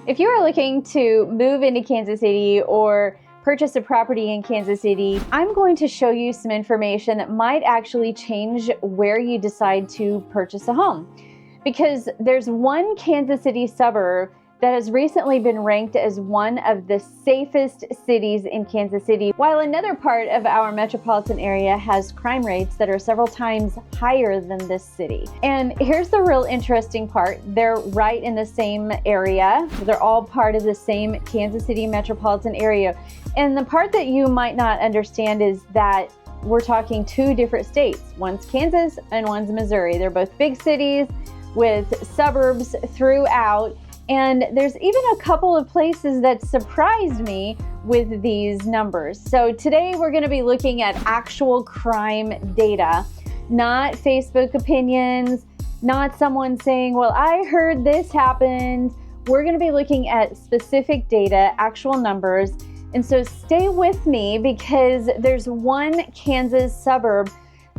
If you are looking to move into Kansas City or purchase a property in Kansas City, I'm going to show you some information that might actually change where you decide to purchase a home. Because there's one Kansas City suburb that has recently been ranked as one of the safest cities in Kansas City, while another part of our metropolitan area has crime rates that are several times higher than this city. And here's the real interesting part. They're right in the same area. They're all part of the same Kansas City metropolitan area. And the part that you might not understand is that we're talking two different states. One's Kansas and one's Missouri. They're both big cities with suburbs throughout. And there's even a couple of places that surprised me with these numbers. So today we're going to be looking at actual crime data, not Facebook opinions, not someone saying, well, I heard this happened. We're going to be looking at specific data, actual numbers. And so stay with me because there's one Kansas suburb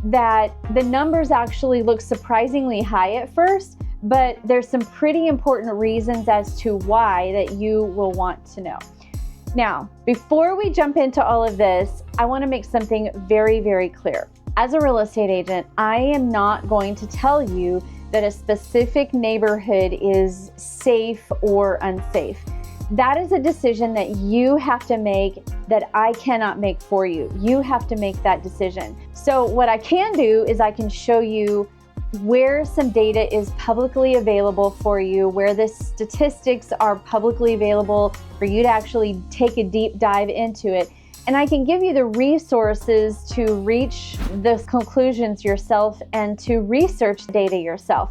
that the numbers actually look surprisingly high at first, but there's some pretty important reasons as to why that you will want to know. Now, before we jump into all of this, I want to make something very, very clear. As a real estate agent, I am not going to tell you that a specific neighborhood is safe or unsafe. That is a decision that you have to make that I cannot make for you. You have to make that decision. So what I can do is I can show you where some data is publicly available for you, where the statistics are publicly available for you to actually take a deep dive into it. And I can give you the resources to reach the conclusions yourself and to research data yourself.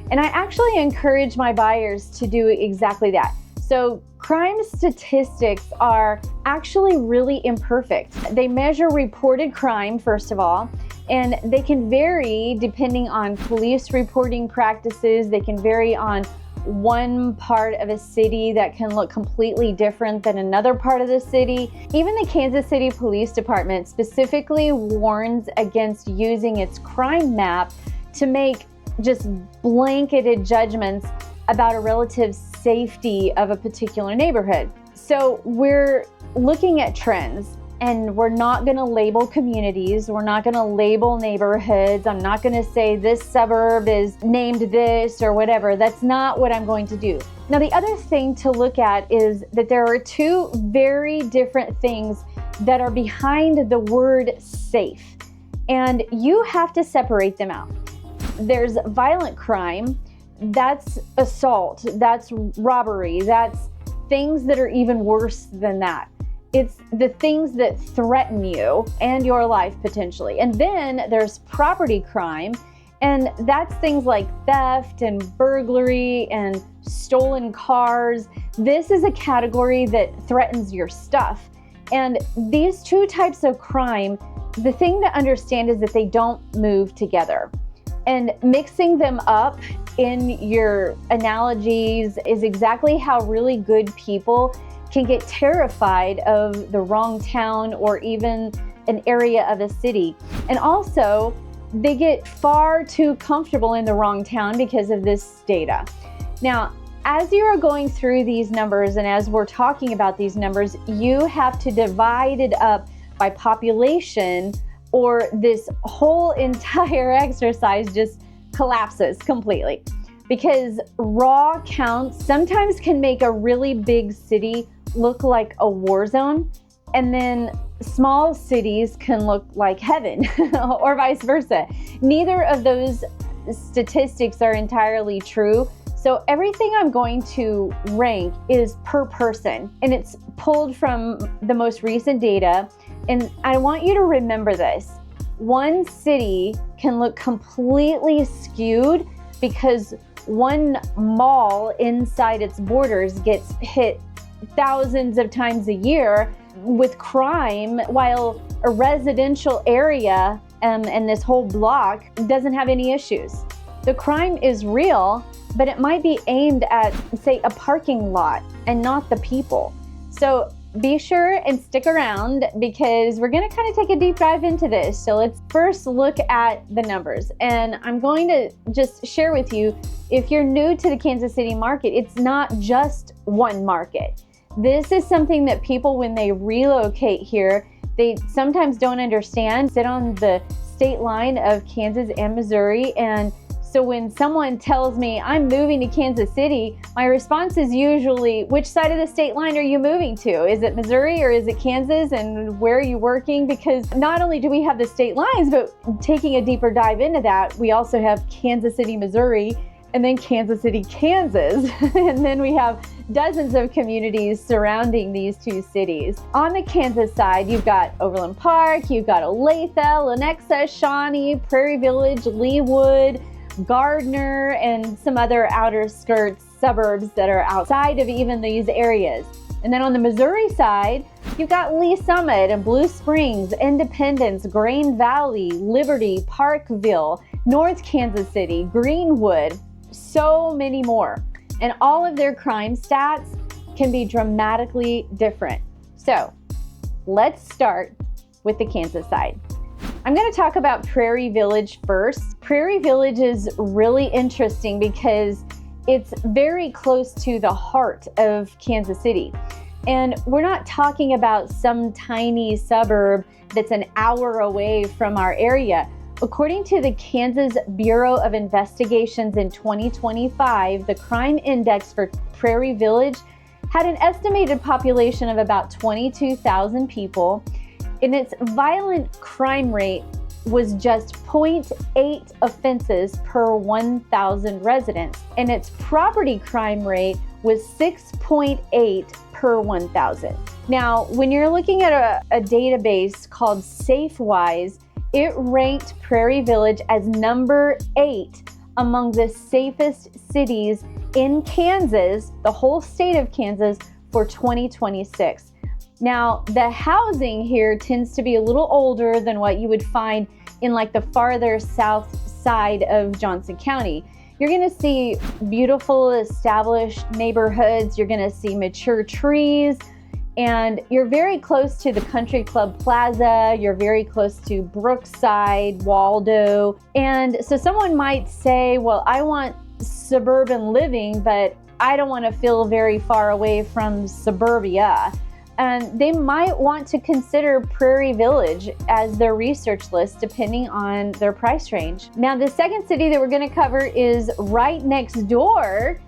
And I actually encourage my buyers to do exactly that. So crime statistics are actually really imperfect. They measure reported crime, first of all, and they can vary depending on police reporting practices. They can vary on one part of a city that can look completely different than another part of the city. Even the Kansas City Police Department specifically warns against using its crime map to make just blanketed judgments about a relative safety of a particular neighborhood. So we're looking at trends. And we're not going to label communities. We're not going to label neighborhoods. I'm not going to say this suburb is named this or whatever. That's not what I'm going to do. Now, the other thing to look at is that there are two very different things that are behind the word safe. And you have to separate them out. There's violent crime. That's assault. That's robbery. That's things that are even worse than that. It's the things that threaten you and your life potentially. And then there's property crime, and that's things like theft and burglary and stolen cars. This is a category that threatens your stuff. And these two types of crime, the thing to understand is that they don't move together. And mixing them up in your analogies is exactly how really good people can get terrified of the wrong town or even an area of a city. And also, they get far too comfortable in the wrong town because of this data. Now, as you are going through these numbers and as we're talking about these numbers, you have to divide it up by population or this whole entire exercise just collapses completely. Because raw counts sometimes can make a really big city look like a war zone, and then small cities can look like heaven or vice versa. Neither of those statistics are entirely true. So everything I'm going to rank is per person, and it's pulled from the most recent data. And I want you to remember this. One city can look completely skewed because one mall inside its borders gets hit thousands of times a year with crime, while a residential area and this whole block doesn't have any issues. The crime is real, but it might be aimed at, say, a parking lot and not the people. So be sure and stick around because we're going to kind of take a deep dive into this. So let's first look at the numbers. And I'm going to just share with you, if you're new to the Kansas City market, it's not just one market. This is something that people, when they relocate here, they sometimes don't understand. Sit on the state line of Kansas and Missouri, and so when someone tells me I'm moving to Kansas City, my response is usually, which side of the state line are you moving to? Is it Missouri or is it Kansas, and where are you working? Because not only do we have the state lines, but taking a deeper dive into that, we also have Kansas City, Missouri, and then Kansas City, Kansas. And then we have dozens of communities surrounding these two cities. On the Kansas side, you've got Overland Park, you've got Olathe, Lenexa, Shawnee, Prairie Village, Leawood, Gardner, and some other outer skirts suburbs that are outside of even these areas. And then on the Missouri side, you've got Lee Summit and Blue Springs, Independence, Grain Valley, Liberty, Parkville, North Kansas City, Greenwood, so many more. And all of their crime stats can be dramatically different. So let's start with the Kansas side. I'm going to talk about Prairie Village first. Prairie Village is really interesting because it's very close to the heart of Kansas City. And we're not talking about some tiny suburb that's an hour away from our area. According to the Kansas Bureau of Investigations in 2025, the crime index for Prairie Village had an estimated population of about 22,000 people. And its violent crime rate was just 0.8 offenses per 1,000 residents, and its property crime rate was 6.8 per 1,000. Now, when you're looking at a database called SafeWise, it ranked Prairie Village as number 8 among the safest cities in Kansas, the whole state of Kansas, for 2026. Now, the housing here tends to be a little older than what you would find in like the farther south side of Johnson County. You're going to see beautiful established neighborhoods. You're going to see mature trees, and you're very close to the Country Club Plaza. You're very close to Brookside, Waldo. And so someone might say, well, I want suburban living, but I don't want to feel very far away from suburbia. And they might want to consider Prairie Village as their research list depending on their price range. Now, the second city that we're going to cover is right next door,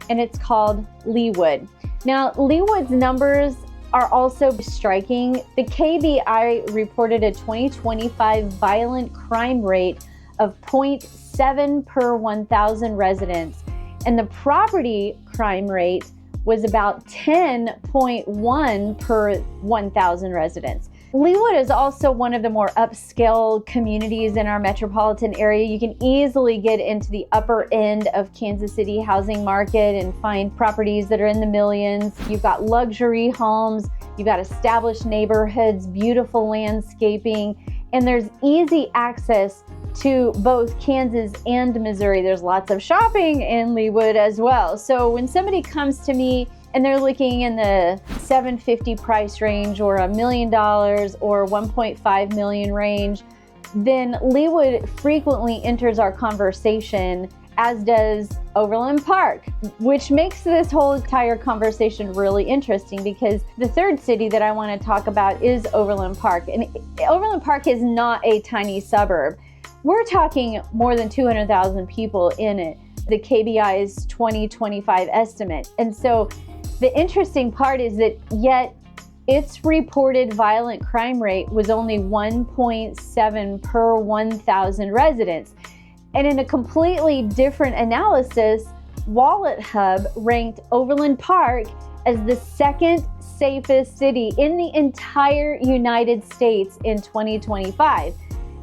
and it's called Leawood. Now, Leawood's numbers are also striking. The KBI reported a 2025 violent crime rate of 0.7 per 1,000 residents, and the property crime rate was about 10.1 per 1,000 residents. Leawood is also one of the more upscale communities in our metropolitan area. You can easily get into the upper end of Kansas City housing market and find properties that are in the millions. You've got luxury homes, you've got established neighborhoods, beautiful landscaping, and there's easy access to both Kansas and Missouri. There's lots of shopping in Leawood as well. So when somebody comes to me and they're looking in the $750 price range or $1 million or 1.5 million range, then Leawood frequently enters our conversation, as does Overland Park, which makes this whole entire conversation really interesting because the third city that I want to talk about is Overland Park. And Overland Park is not a tiny suburb. We're talking more than 200,000 people in it, the KBI's 2025 estimate. And so the interesting part is that yet its reported violent crime rate was only 1.7 per 1,000 residents. And in a completely different analysis, Wallet Hub ranked Overland Park as the second safest city in the entire United States in 2025.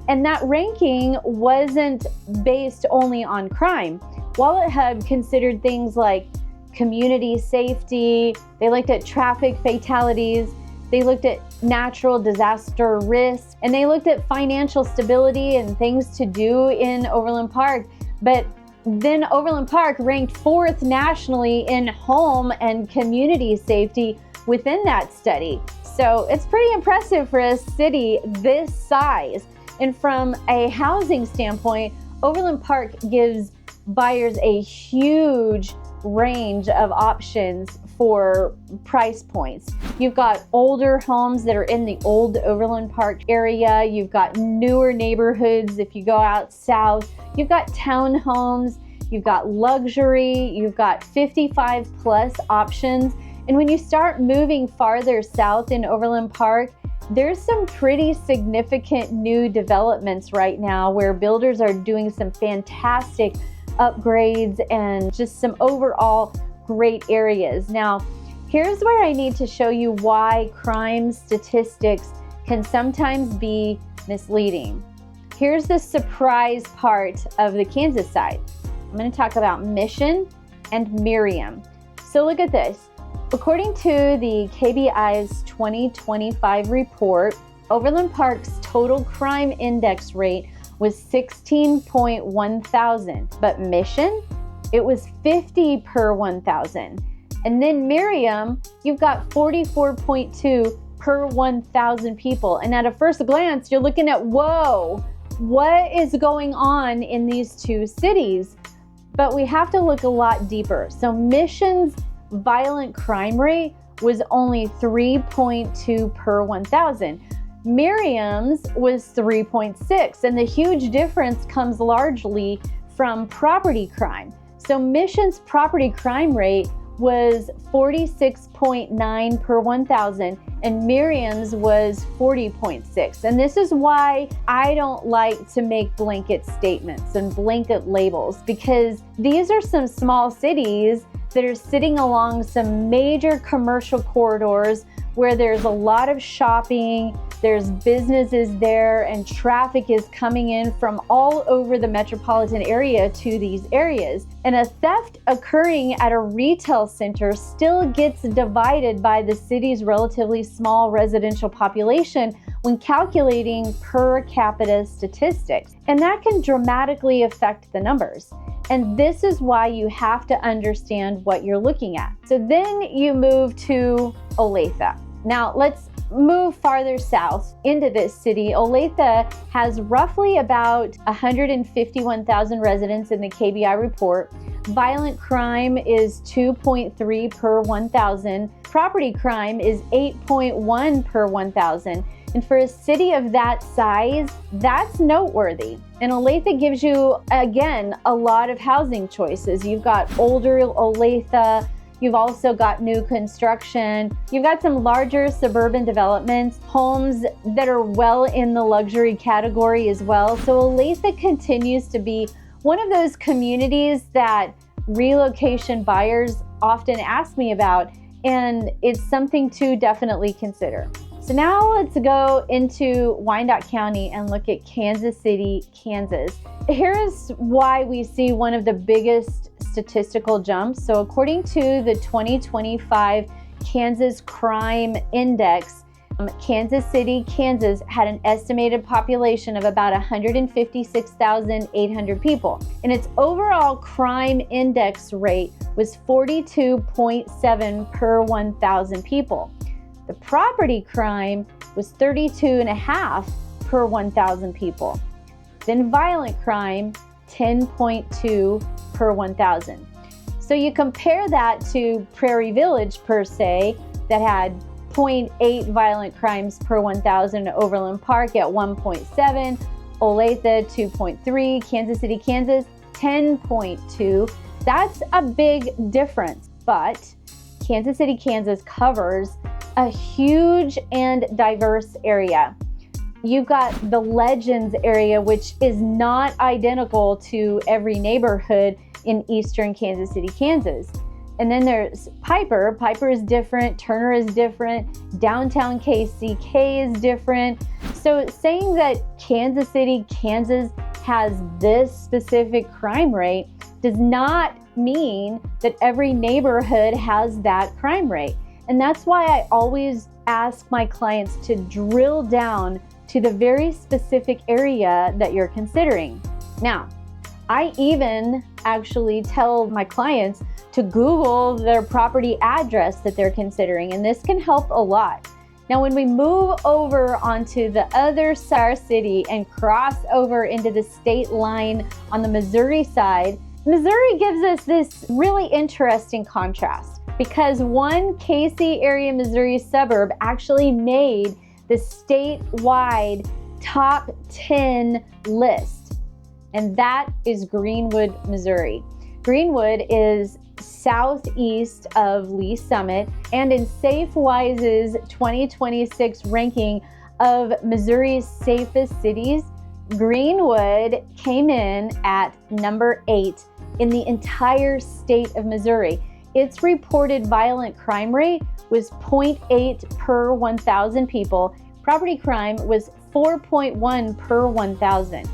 And that ranking wasn't based only on crime. Wallet Hub considered things like community safety, they looked at traffic fatalities, they looked at natural disaster risks, and they looked at financial stability and things to do in Overland Park. But then Overland Park ranked 4th nationally in home and community safety within that study. So it's pretty impressive for a city this size. And from a housing standpoint, Overland Park gives buyers a huge range of options for price points. You've got older homes that are in the old Overland Park area. You've got newer neighborhoods if you go out south. You've got townhomes. You've got luxury. You've got 55 plus options. And when you start moving farther south in Overland Park, there's some pretty significant new developments right now where builders are doing some fantastic upgrades and just some overall great areas. Now, here's where I need to show you why crime statistics can sometimes be misleading. Here's the surprise part of the Kansas side. I'm going to talk about Mission and Merriam. So look at this. According to the KBI's 2025 report, Overland Park's total crime index rate was 16.1 thousand, but Mission, it was 50 per 1,000. And then Merriam, you've got 44.2 per 1,000 people. And at a first glance, you're looking at, whoa, what is going on in these two cities? But we have to look a lot deeper. So Mission's violent crime rate was only 3.2 per 1,000. Merriam's was 3.6, and the huge difference comes largely from property crime. So Mission's property crime rate was 46.9 per 1,000 and Merriam's was 40.6. And this is why I don't like to make blanket statements and blanket labels, because these are some small cities that are sitting along some major commercial corridors where there's a lot of shopping, there's businesses there, and traffic is coming in from all over the metropolitan area to these areas. And a theft occurring at a retail center still gets divided by the city's relatively small residential population when calculating per capita statistics. And that can dramatically affect the numbers. And this is why you have to understand what you're looking at. So then you move to Olathe. Now let's move farther south into this city. Olathe has roughly about 151,000 residents in the KBI report. Violent crime is 2.3 per 1,000. Property crime is 8.1 per 1,000. And for a city of that size, that's noteworthy. And Olathe gives you, again, a lot of housing choices. You've got older Olathe. You've also got new construction. You've got some larger suburban developments, homes that are well in the luxury category as well. So Olathe continues to be one of those communities that relocation buyers often ask me about, and it's something to definitely consider. So now let's go into Wyandotte County and look at Kansas City, Kansas. Here's why we see one of the biggest statistical jumps. So according to the 2025 Kansas Crime Index, Kansas City, Kansas had an estimated population of about 156,800 people. And its overall crime index rate was 42.7 per 1,000 people. The property crime was 32.5 per 1,000 people. Then violent crime, 10.2 per 1,000. So you compare that to Prairie Village per se, that had 0.8 violent crimes per 1,000, Overland Park at 1.7, Olathe 2.3, Kansas City, Kansas 10.2. That's a big difference, but Kansas City, Kansas covers a huge and diverse area. You've got the Legends area, which is not identical to every neighborhood in eastern Kansas City, Kansas. And then there's Piper. Piper is different. Turner is different. Downtown KCK is different. So saying that Kansas City, Kansas has this specific crime rate does not mean that every neighborhood has that crime rate. And that's why I always ask my clients to drill down to the very specific area that you're considering. Now, I even actually tell my clients to Google their property address that they're considering, and this can help a lot. Now, when we move over onto the other side of our city and cross over into the state line on the Missouri side, Missouri gives us this really interesting contrast because one KC area Missouri suburb actually made the statewide top 10 list, and that is Greenwood, Missouri. Greenwood is southeast of Lee Summit, and in SafeWise's 2026 ranking of Missouri's safest cities, Greenwood came in at number 8 in the entire state of Missouri. Its reported violent crime rate was 0.8 per 1,000 people. Property crime was 4.1 per 1,000.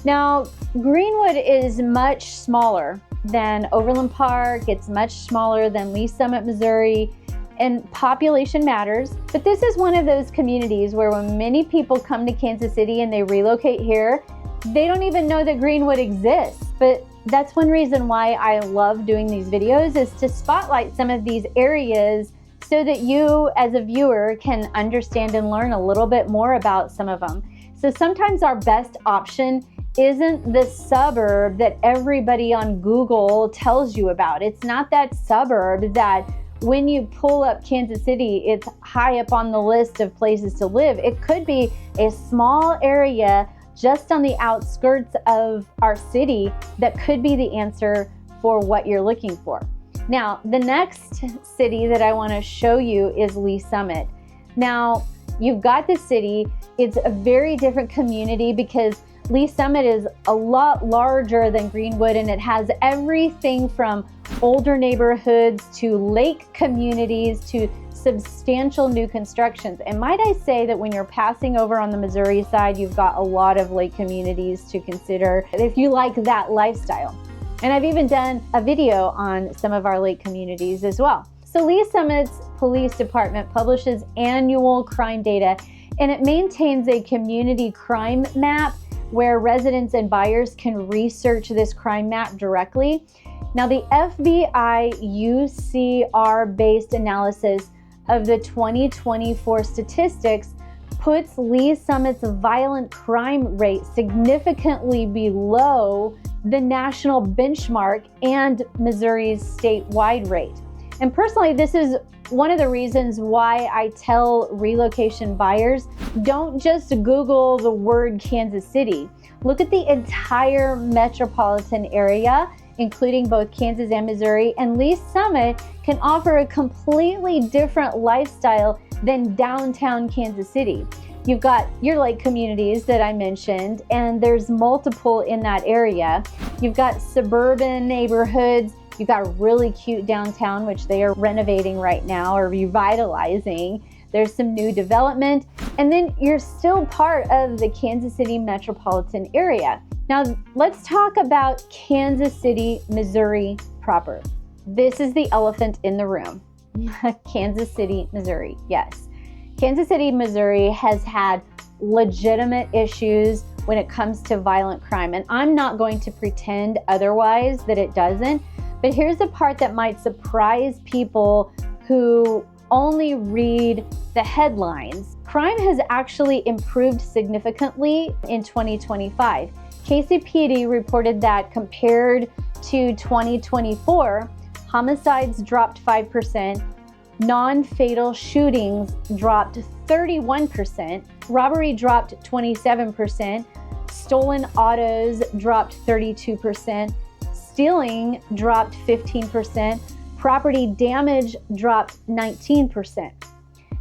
Now, Greenwood is much smaller than Overland Park. It's much smaller than Lee Summit, Missouri, and population matters. But this is one of those communities where when many people come to Kansas City and they relocate here, they don't even know that Greenwood exists. But that's one reason why I love doing these videos, is to spotlight some of these areas so that you as a viewer can understand and learn a little bit more about some of them. So sometimes our best option isn't the suburb that everybody on Google tells you about. It's not that suburb that when you pull up Kansas City, it's high up on the list of places to live. It could be a small area just on the outskirts of our city that could be the answer for what you're looking for. Now, the next city that I want to show you is Lee Summit. Now, you've got the city. It's a very different community because Lee Summit is a lot larger than Greenwood, and it has everything from older neighborhoods to lake communities to substantial new constructions. And might I say that when you're passing over on the Missouri side, you've got a lot of lake communities to consider if you like that lifestyle. And I've even done a video on some of our lake communities as well. So Lee Summit's police department publishes annual crime data, and it maintains a community crime map where residents and buyers can research this crime map directly. Now, the FBI UCR-based analysis of the 2024 statistics puts Lee Summit's violent crime rate significantly below the national benchmark and Missouri's statewide rate. And personally, this is one of the reasons why I tell relocation buyers, don't just Google the word Kansas City. Look at the entire metropolitan area, including both Kansas and Missouri, and Lee Summit can offer a completely different lifestyle than downtown Kansas City. You've got your lake communities that I mentioned, and there's multiple in that area. You've got suburban neighborhoods. You've got a really cute downtown, which they are renovating right now or revitalizing. There's some new development. And then you're still part of the Kansas City metropolitan area. Now, let's talk about Kansas City, Missouri proper. This is the elephant in the room. Kansas City, Missouri, yes. Kansas City, Missouri has had legitimate issues when it comes to violent crime. And I'm not going to pretend otherwise that it doesn't. But here's the part that might surprise people who only read the headlines. Crime has actually improved significantly in 2025. KCPD reported that compared to 2024, homicides dropped 5%, non-fatal shootings dropped 31%, robbery dropped 27%, stolen autos dropped 32%, stealing dropped 15%, property damage dropped 19%,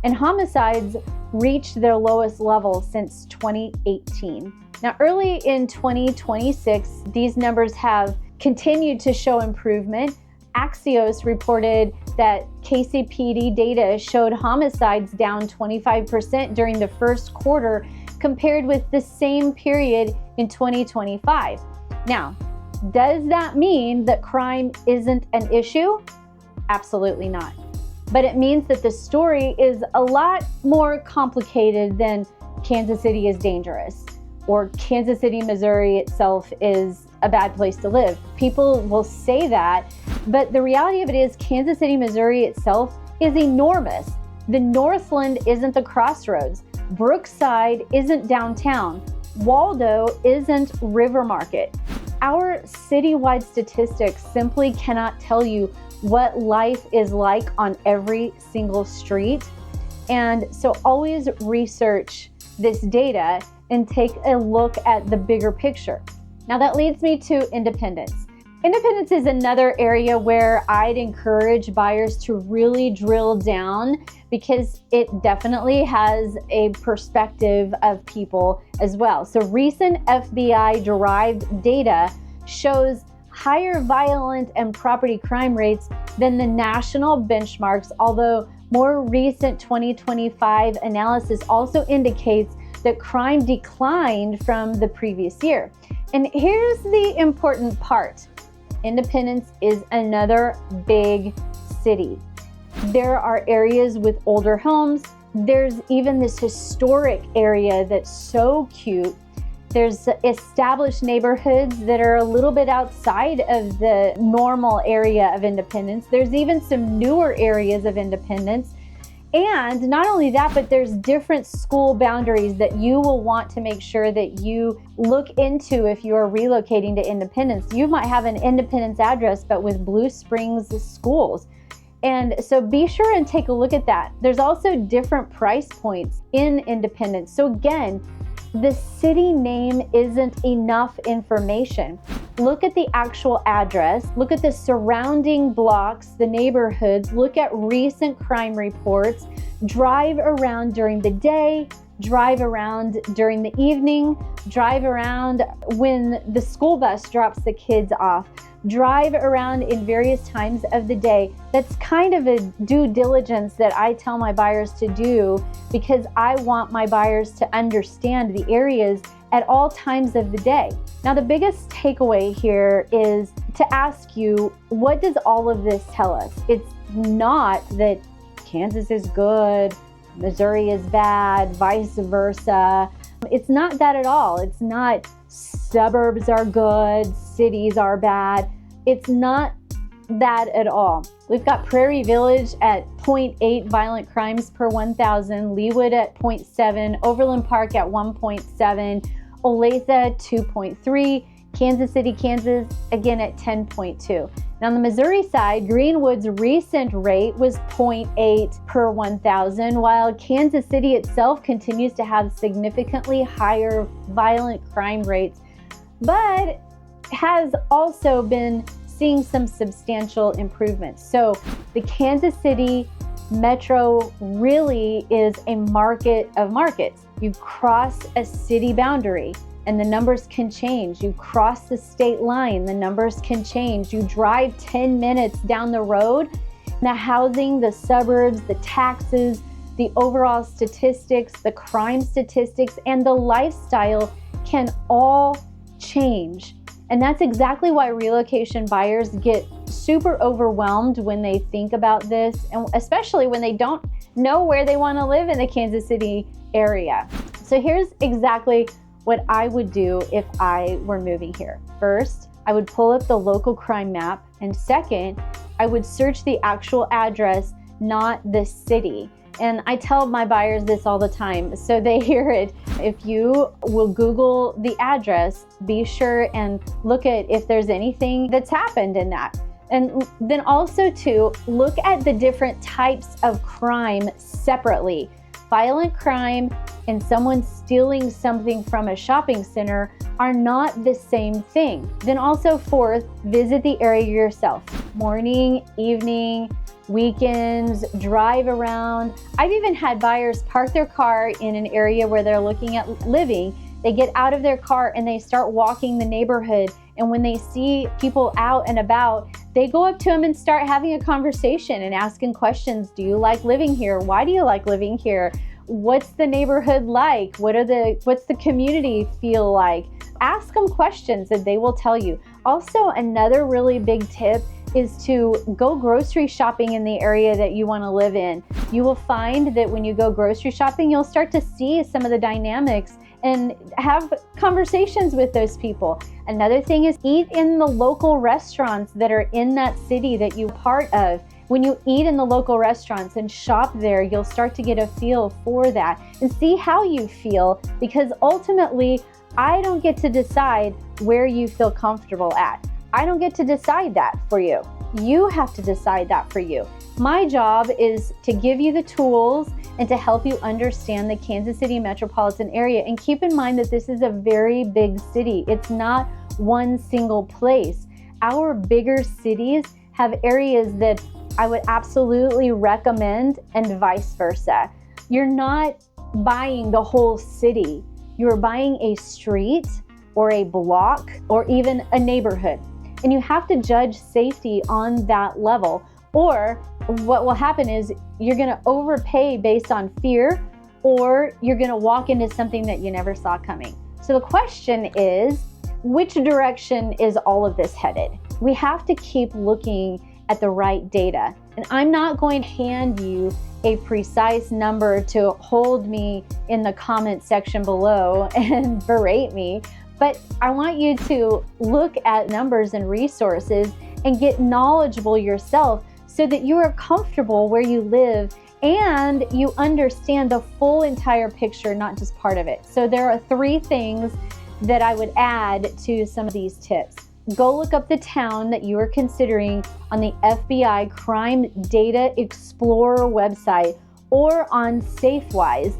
and homicides reached their lowest level since 2018. Now, early in 2026, these numbers have continued to show improvement. Axios reported that KCPD data showed homicides down 25% during the first quarter compared with the same period in 2025. Now, does that mean that crime isn't an issue? Absolutely not. But it means that the story is a lot more complicated than Kansas City is dangerous, or Kansas City, Missouri itself is a bad place to live. People will say that, but the reality of it is Kansas City, Missouri itself is enormous. The Northland isn't the crossroads. Brookside isn't downtown. Waldo isn't River Market. Our citywide statistics simply cannot tell you what life is like on every single street. And so always research this data and take a look at the bigger picture. Now that leads me to independence. Independence is another area where I'd encourage buyers to really drill down because it definitely has a perspective of people as well. So recent FBI derived data shows higher violent and property crime rates than the national benchmarks, although more recent 2025 analysis also indicates that crime declined from the previous year. And here's the important part. Independence is another big city. There are areas with older homes. There's even this historic area that's so cute. There's established neighborhoods that are a little bit outside of the normal area of Independence. There's even some newer areas of Independence. And not only that, but there's different school boundaries that you will want to make sure that you look into if you are relocating to Independence. You might have an Independence address, but with Blue Springs schools. And so be sure and take a look at that. There's also different price points in Independence. So again, the city name isn't enough information. Look at the actual address, look at the surrounding blocks, the neighborhoods, look at recent crime reports, drive around during the day, drive around during the evening, drive around when the school bus drops the kids off, drive around in various times of the day. That's kind of a due diligence that I tell my buyers to do because I want my buyers to understand the areas at all times of the day. Now, the biggest takeaway here is to ask you, what does all of this tell us? It's not that Kansas is good, Missouri is bad, vice versa. It's not that at all. It's not suburbs are good, cities are bad. It's not that at all. We've got Prairie Village at 0.8 violent crimes per 1,000, Leawood at 0.7, Overland Park at 1.7, Olathe 2.3, Kansas City, Kansas, again at 10.2. Now on the Missouri side, Greenwood's recent rate was 0.8 per 1,000, while Kansas City itself continues to have significantly higher violent crime rates, but has also been seeing some substantial improvements. So the Kansas City metro really is a market of markets. You cross a city boundary and the numbers can change. You cross the state line, the numbers can change. You drive 10 minutes down the road, the housing, the suburbs, the taxes, the overall statistics, the crime statistics, and the lifestyle can all change. And that's exactly why relocation buyers get super overwhelmed when they think about this, and especially when they don't know where they want to live in the Kansas City area. So here's exactly what I would do if I were moving here. First, I would pull up the local crime map, and second, I would search the actual address, not the city. And I tell my buyers this all the time, so they hear it. If you will Google the address, be sure and look at if there's anything that's happened in that. And then also to look at the different types of crime separately. Violent crime and someone stealing something from a shopping center are not the same thing. Then also fourth, visit the area yourself. Morning, evening, weekends, drive around. I've even had buyers park their car in an area where they're looking at living. They get out of their car and they start walking the neighborhood. And when they see people out and about, they go up to them and start having a conversation and asking questions. Do you like living here? Why do you like living here? What's the neighborhood like? What's the community feel like? Ask them questions and they will tell you. Also, another really big tip is to go grocery shopping in the area that you want to live in. You will find that when you go grocery shopping, you'll start to see some of the dynamics and have conversations with those people. Another thing is eat in the local restaurants that are in that city that you're part of. When you eat in the local restaurants and shop there, you'll start to get a feel for that and see how you feel, because ultimately, I don't get to decide where you feel comfortable at. I don't get to decide that for you. You have to decide that for you. My job is to give you the tools and to help you understand the Kansas City metropolitan area. And keep in mind that this is a very big city. It's not one single place. Our bigger cities have areas that I would absolutely recommend, and vice versa. You're not buying the whole city. You're buying a street or a block or even a neighborhood. And you have to judge safety on that level. Or what will happen is you're gonna overpay based on fear, or you're gonna walk into something that you never saw coming. So the question is, which direction is all of this headed? We have to keep looking at the right data. And I'm not going to hand you a precise number to hold me in the comment section below and berate me, but I want you to look at numbers and resources and get knowledgeable yourself so that you are comfortable where you live and you understand the full entire picture, not just part of it. So there are 3 things that I would add to some of these tips. Go look up the town that you are considering on the FBI Crime Data Explorer website or on SafeWise,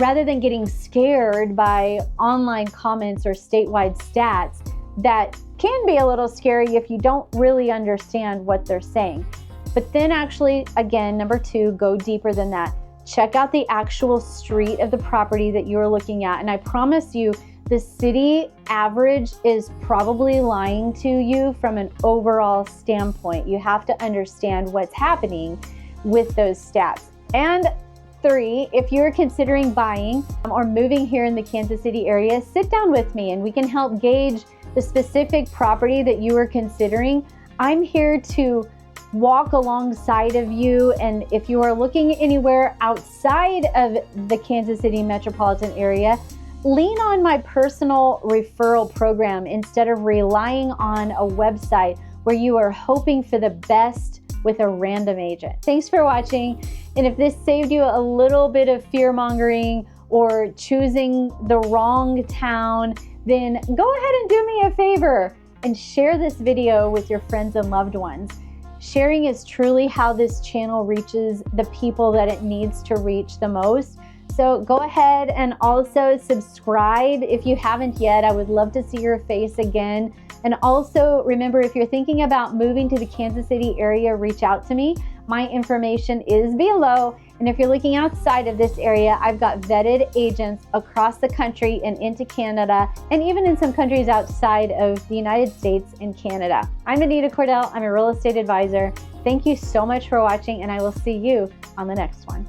rather than getting scared by online comments or statewide stats that can be a little scary if you don't really understand what they're saying. But then actually, again, number 2, go deeper than that. Check out the actual street of the property that you're looking at. And I promise you, the city average is probably lying to you from an overall standpoint. You have to understand what's happening with those stats. And 3, if you're considering buying or moving here in the Kansas City area, sit down with me and we can help gauge the specific property that you are considering. I'm here to walk alongside of you, and if you are looking anywhere outside of the Kansas City metropolitan area, lean on my personal referral program instead of relying on a website where you are hoping for the best with a random agent. Thanks for watching. And if this saved you a little bit of fear mongering or choosing the wrong town, then go ahead and do me a favor and share this video with your friends and loved ones. Sharing is truly how this channel reaches the people that it needs to reach the most. So go ahead and also subscribe if you haven't yet. I would love to see your face again. And also remember, if you're thinking about moving to the Kansas City area, reach out to me. My information is below. And if you're looking outside of this area, I've got vetted agents across the country and into Canada, and even in some countries outside of the United States and Canada. I'm Anita Cordell. I'm a real estate advisor. Thank you so much for watching, and I will see you on the next one.